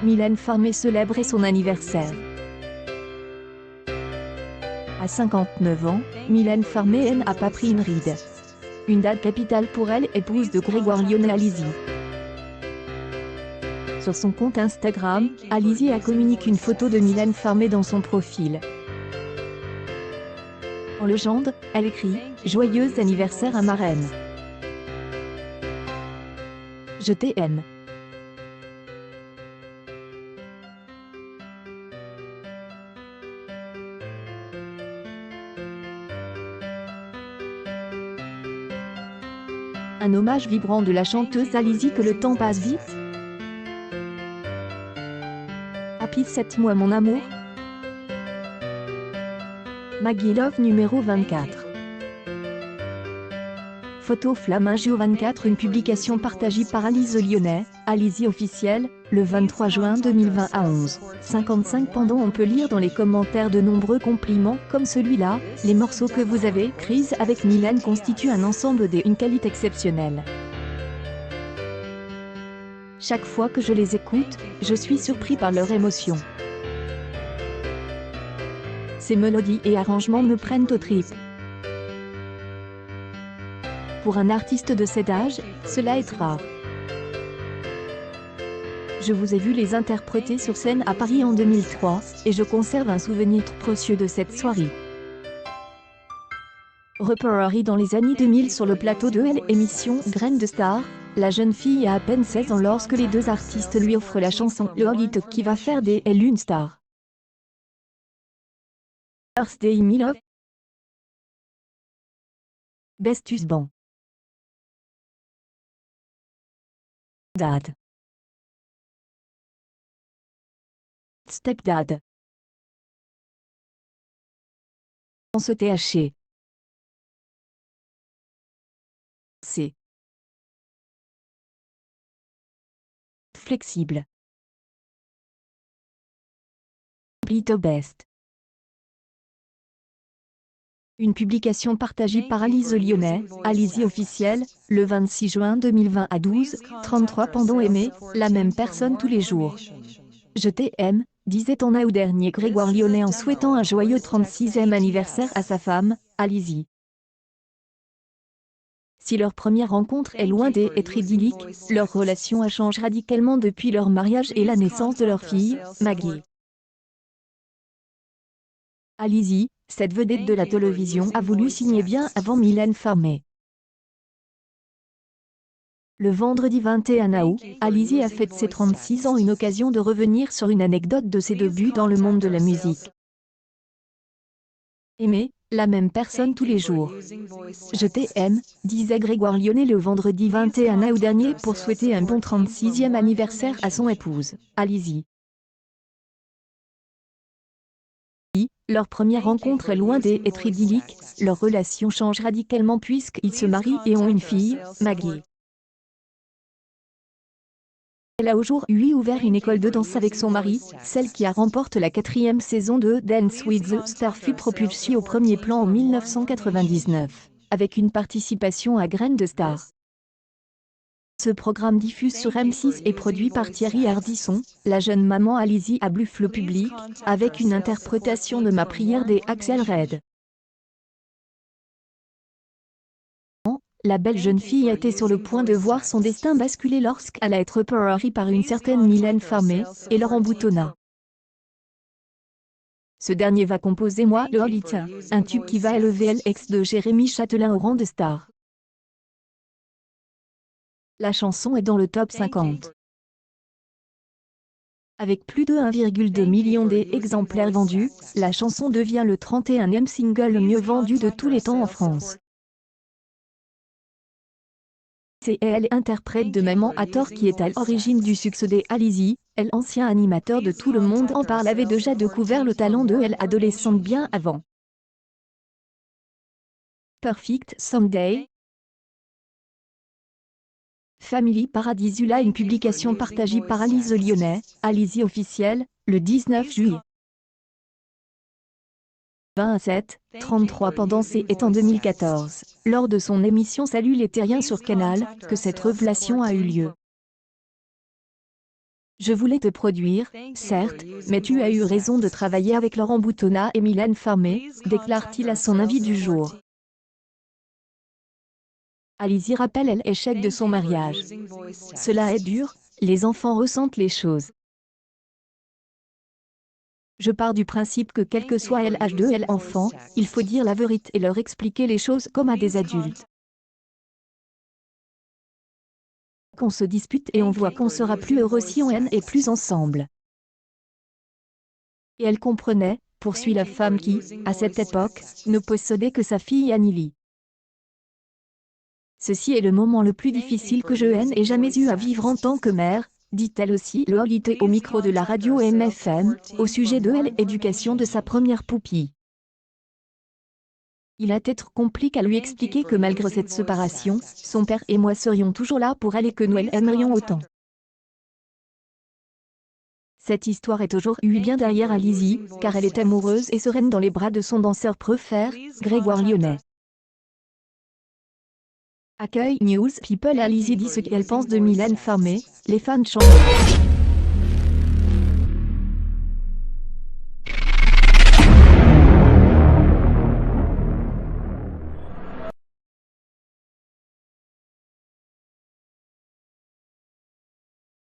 Mylène Farmer célébrait son anniversaire. À 59 ans, Mylène Farmer n'a pas pris une ride. Une date capitale pour elle, épouse de Grégoire Lionnet Alizée. Sur son compte Instagram, Alizée a communiqué une photo de Mylène Farmer dans son profil. En légende, elle écrit « Joyeux anniversaire à ma reine. Je t'aime. » Un hommage vibrant de la chanteuse Alizée que le temps passe vite. Happy 7 mois mon amour. Maggie Love numéro 24. Photo Flamingo 24. Une publication partagée par Alizée Lyonnais, Alizée officielle, le 23 juin 2020 à 11h55. Pendant on peut lire dans les commentaires de nombreux compliments comme celui-là. Les morceaux que vous avez écrits avec Mylène constituent un ensemble d'une qualité exceptionnelle. Chaque fois que je les écoute, je suis surpris par leur émotion. Ces mélodies et arrangements me prennent aux tripes. Pour un artiste de cet âge, cela est rare. Je vous ai vu les interpréter sur scène à Paris en 2003, et je conserve un souvenir précieux de cette soirée. Repérée dans les années 2000 sur le plateau de l'émission Graines de Star, la jeune fille a à peine 16 ans lorsque les deux artistes lui offrent la chanson Lolita qui va faire d'elle une star. Birthday Me Love. Best Husband. Dad. Stepdad. On se THC. C. Flexible. Little Best. Une publication partagée par Alizée Lyonnais, Alizée officielle, le 26 juin 2020 à 12h33. Pendant aimer la même personne tous les jours. Je t'aime, disait en août dernier Grégoire Lionnet en souhaitant un joyeux 36e anniversaire à sa femme, Alizée. Si leur première rencontre est loin d'être idyllique, leur relation a changé radicalement depuis leur mariage et la naissance de leur fille, Maggie. Alizée, cette vedette de la télévision, a voulu signer bien avant Mylène Farmer. Le vendredi 21 août, Alizée a fêté ses 36 ans, une occasion de revenir sur une anecdote de ses débuts dans le monde de la musique. Aimer la même personne tous les jours. Je t'aime, disait Grégoire Lionnet le vendredi 21 août dernier pour souhaiter un bon 36e anniversaire à son épouse, Alizée. Leur première rencontre est loin d'être idyllique, leur relation change radicalement puisqu'ils se marient et ont une fille, Maggie. Elle a aujourd'hui ouvert une école de danse avec son mari, celle qui a remporté la 4e saison de Dance with the Stars fut propulsée au premier plan en 1999, avec une participation à Graines de Star. Ce programme diffuse sur M6 et produit par Thierry Ardisson. La jeune maman Alizée a bluffé le public, avec une interprétation de Ma prière des Axel Red. La belle jeune fille était sur le point de voir son destin basculer lorsqu'elle a été repérée par une certaine Mylène Farmer, et leur emboutonna. Ce dernier va composer Moi Lolita, un tube qui va élever l'ex de Jérémy Chatelain au rang de star. La chanson est dans le top 50. Avec plus de 1,2 million d'exemplaires vendus, la chanson devient le 31e single le mieux vendu de tous les temps en France. C'est elle interprète de Maman à tort qui est à l'origine du succès d'Alizée. Elle, ancien animateur de Tout le monde en parle, avait déjà découvert le talent de elle adolescente bien avant. Perfect Someday. Family Paradisula, une publication partagée par Alizée Lyonnais, Alizée officielle, le 19 juillet. 27h33 pendant c'est en 2014, lors de son émission Salut les terriens sur Canal, que cette révélation a eu lieu. Je voulais te produire, certes, mais tu as eu raison de travailler avec Laurent Boutonnat et Mylène Farmer, déclare-t-il à son avis du jour. Alizée rappelle l'échec de son mariage. Cela est dur, les enfants ressentent les choses. Je pars du principe que quel que soit l'âge de l'enfant, il faut dire la vérité et leur expliquer les choses comme à des adultes. Qu'on se dispute et on voit qu'on sera plus heureux si on est plus ensemble. Et elle comprenait, poursuit la femme qui, à cette époque, ne possédait que sa fille Anneli. Ceci est le moment le plus difficile que je n'ai jamais eu à vivre en tant que mère, dit-elle aussi lolité au micro de la radio MFM, au sujet de l'éducation de sa première poupille. Il a être compliqué à lui expliquer que malgré cette séparation, son père et moi serions toujours là pour elle et que nous l'aimerions autant. Cette histoire est aujourd'hui bien derrière Alizée, car elle est amoureuse et sereine dans les bras de son danseur préféré, Grégoire Lyonnais. Accueil News People. Alizée dit ce qu'elle pense de Mylène Farmer, les fans chantent.